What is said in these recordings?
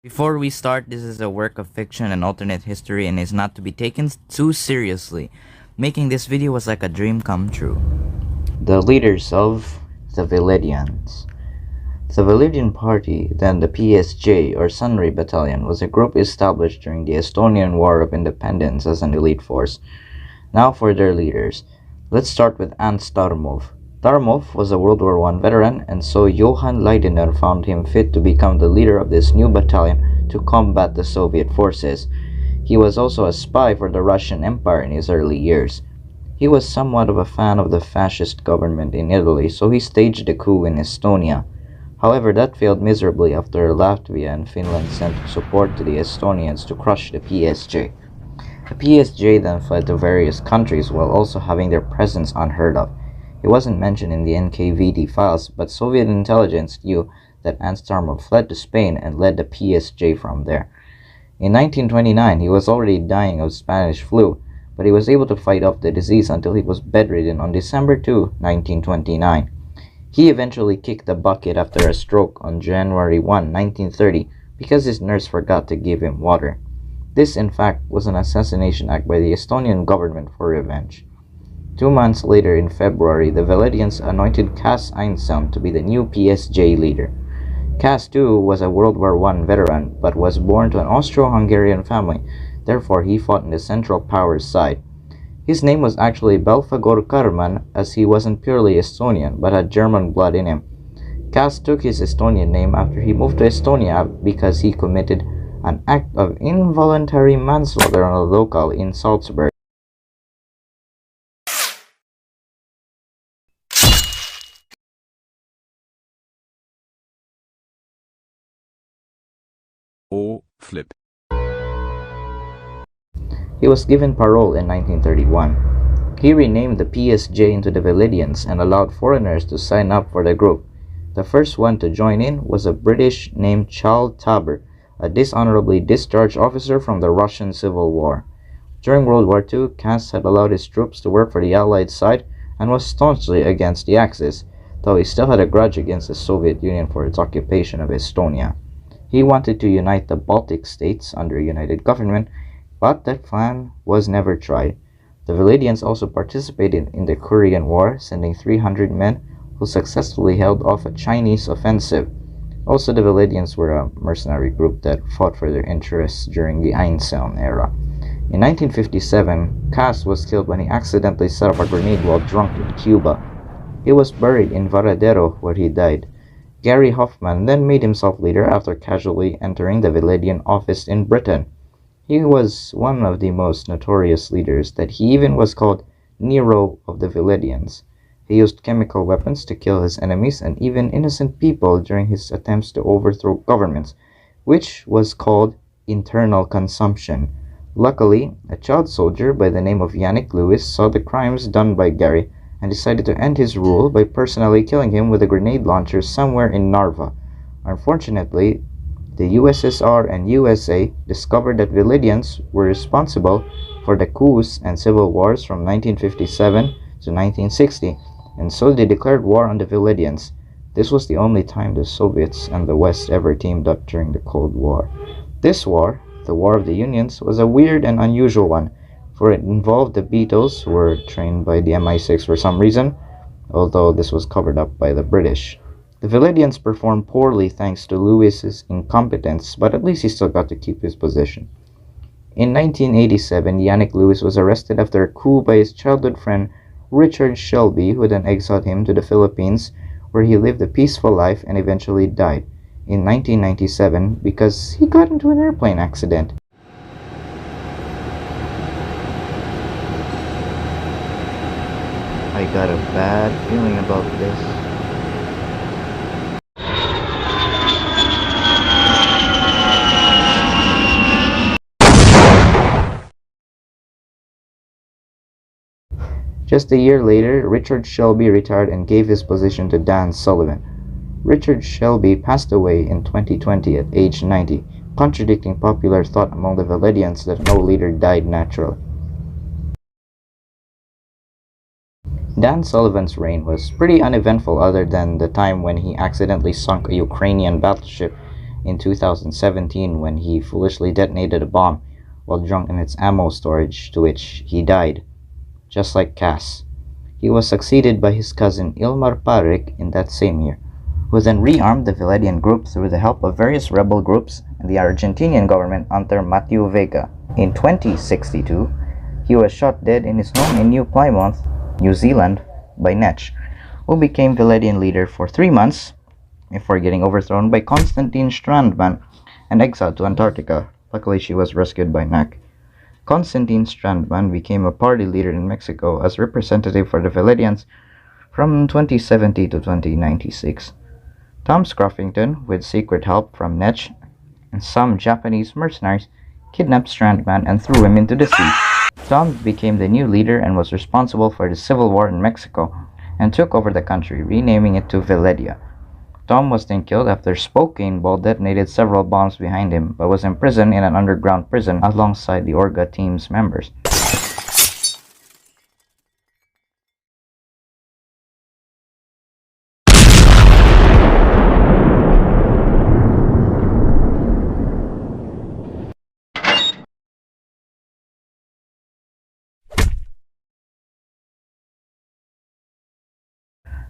Before we start, this is a work of fiction and alternate history and is not to be taken too seriously. Making this video was like a dream come true. The leaders of the Velledians. The Velledian Party, then the PSJ or Sunray Battalion, was a group established during the Estonian War of Independence as an elite force. Now for their leaders. Let's start with Ants Tarmov. Tarmov was a World War I veteran, and so Johann Leidner found him fit to become the leader of this new battalion to combat the Soviet forces. He was also a spy for the Russian Empire in his early years. He was somewhat of a fan of the fascist government in Italy, so he staged a coup in Estonia. However, that failed miserably after Latvia and Finland sent support to the Estonians to crush the PSJ. The PSJ then fled to various countries while also having their presence unheard of. It wasn't mentioned in the NKVD files, but Soviet intelligence knew that Ants Tarmov fled to Spain and led the PSJ from there. In 1929, he was already dying of Spanish flu, but he was able to fight off the disease until he was bedridden on December 2, 1929. He eventually kicked the bucket after a stroke on January 1, 1930, because his nurse forgot to give him water. This, in fact, was an assassination act by the Estonian government for revenge. 2 months later, in February, the Velledians anointed Kas Einselm to be the new PSJ leader. Kas, too, was a World War I veteran, but was born to an Austro-Hungarian family, therefore he fought on the Central Powers side. His name was actually Belfagor Karman, as he wasn't purely Estonian, but had German blood in him. Kas took his Estonian name after he moved to Estonia because he committed an act of involuntary manslaughter on a local in Salzburg. Oh, flip. He was given parole in 1931. He renamed the PSJ into the Velledians and allowed foreigners to sign up for the group. The first one to join in was a British named Charles Taber, a dishonorably discharged officer from the Russian Civil War. During World War II, Kas had allowed his troops to work for the Allied side and was staunchly against the Axis, though he still had a grudge against the Soviet Union for its occupation of Estonia. He wanted to unite the Baltic states under a united government, but that plan was never tried. The Velledians also participated in the Korean War, sending 300 men who successfully held off a Chinese offensive. Also, the Velledians were a mercenary group that fought for their interests during the Einselm era. In 1957, Kas was killed when he accidentally set up a grenade while drunk in Cuba. He was buried in Varadero, where he died. Gary Hoffman then made himself leader after casually entering the Velledian office in Britain. He was one of the most notorious leaders that he even was called Nero of the Velledians. He used chemical weapons to kill his enemies and even innocent people during his attempts to overthrow governments, which was called internal consumption. Luckily, a child soldier by the name of Yannick Lewis saw the crimes done by Gary and decided to end his rule by personally killing him with a grenade launcher somewhere in Narva. Unfortunately, the USSR and USA discovered that Velledians were responsible for the coups and civil wars from 1957 to 1960, and so they declared war on the Velledians. This was the only time the Soviets and the West ever teamed up during the Cold War. This war, the War of the Unions, was a weird and unusual one, for it involved the Beatles, who were trained by the MI6 for some reason, although this was covered up by the British. The Velledians performed poorly thanks to Lewis's incompetence, but at least he still got to keep his position. In 1987, Yannick Lewis was arrested after a coup by his childhood friend Richard Shelby, who then exiled him to the Philippines, where he lived a peaceful life and eventually died in 1997 because he got into an airplane accident. I got a bad feeling about this. Just a year later, Richard Shelby retired and gave his position to Dan Sullivan. Richard Shelby passed away in 2020 at age 90, contradicting popular thought among the Velledians that no leader died naturally. Dan Sullivan's reign was pretty uneventful other than the time when he accidentally sunk a Ukrainian battleship in 2017 when he foolishly detonated a bomb while drunk in its ammo storage, to which he died, just like Cass. He was succeeded by his cousin Ilmar Parik in that same year, who then rearmed the Velledian group through the help of various rebel groups and the Argentinian government under Mateo Vega. In 2062, he was shot dead in his home in New Plymouth, New Zealand, by Netch, who became Velledian leader for 3 months before getting overthrown by Constantine Strandman and exiled to Antarctica. Luckily, she was rescued by Nak. Constantine Strandman became a party leader in Mexico as representative for the Velledians from 2070 to 2096. Tom Scruffington, with secret help from Netch and some Japanese mercenaries, kidnapped Strandman and threw him into the sea. Tom became the new leader and was responsible for the civil war in Mexico and took over the country, renaming it to Velledia. Tom was then killed after Spokane Ball detonated several bombs behind him, but was imprisoned in an underground prison alongside the Orga team's members.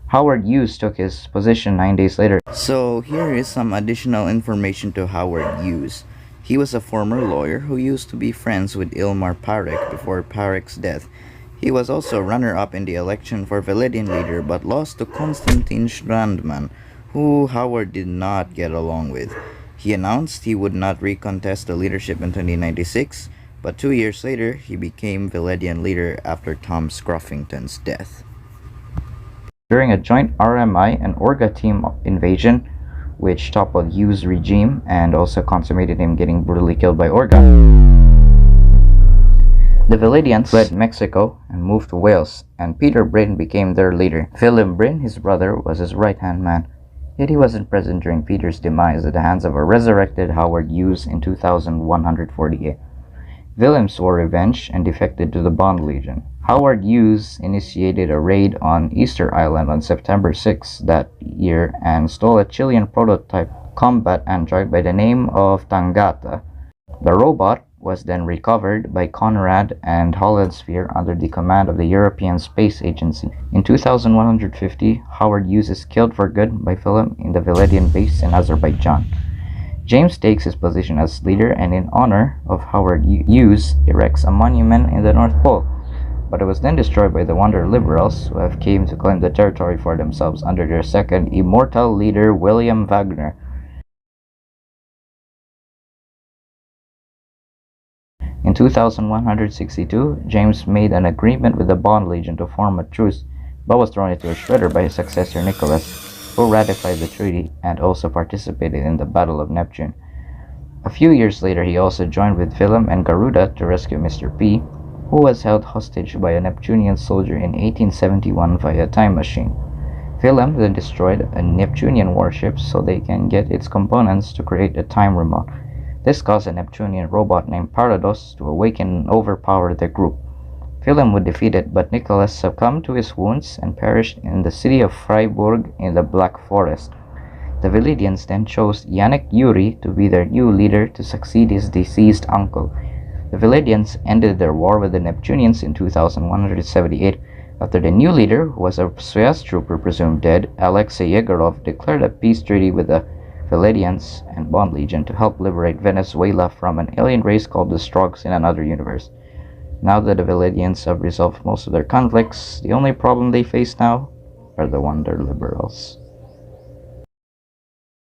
Howard Hughes took his position 9 days later. So here is some additional information to Howard Hughes. He was a former lawyer who used to be friends with Ilmar Parik before Parik's death. He was also runner-up in the election for Velledian leader but lost to Konstantin Strandman, who Howard did not get along with. He announced he would not recontest the leadership in 2096, but 2 years later he became Velledian leader after Tom Scruffington's death. During a joint RMI and Orga team invasion, which toppled Hughes' regime and also consummated him getting brutally killed by Orga, the Velledians fled Mexico and moved to Wales, and Peter Bryn became their leader. Philip Bryn, his brother, was his right-hand man, yet he wasn't present during Peter's demise at the hands of a resurrected Howard Hughes in 2148. Willem swore revenge and defected to the Bond Legion. Howard Hughes initiated a raid on Easter Island on September 6 that year and stole a Chilean prototype combat android by the name of Tangata. The robot was then recovered by Conrad and Hollandsphere under the command of the European Space Agency. In 2150, Howard Hughes is killed for good by Philip in the Velledian base in Azerbaijan. James takes his position as leader and in honor of Howard Hughes erects a monument in the North Pole, but it was then destroyed by the Wander Liberals, who have came to claim the territory for themselves under their second immortal leader, William Wagner. In 2162, James made an agreement with the Bond Legion to form a truce, but was thrown into a shredder by his successor Nicholas, who ratified the treaty and also participated in the Battle of Neptune. A few years later, he also joined with Willem and Garuda to rescue Mr. P, who was held hostage by a Neptunian soldier in 1871 via a time machine. Willem then destroyed a Neptunian warship so they can get its components to create a time remote. This caused a Neptunian robot named Parados to awaken and overpower the group. Willem would defeat it, but Nicholas succumbed to his wounds and perished in the city of Freiburg in the Black Forest. The Velledians then chose Yannick Yuri to be their new leader to succeed his deceased uncle. The Velledians ended their war with the Neptunians in 2178 after the new leader, who was a Soyuz trooper presumed dead, Alexei Yegorov, declared a peace treaty with the Velledians and Bond Legion to help liberate Venezuela from an alien race called the Strogs in another universe. Now that the Velledians have resolved most of their conflicts, the only problem they face now are the Wander Liberals.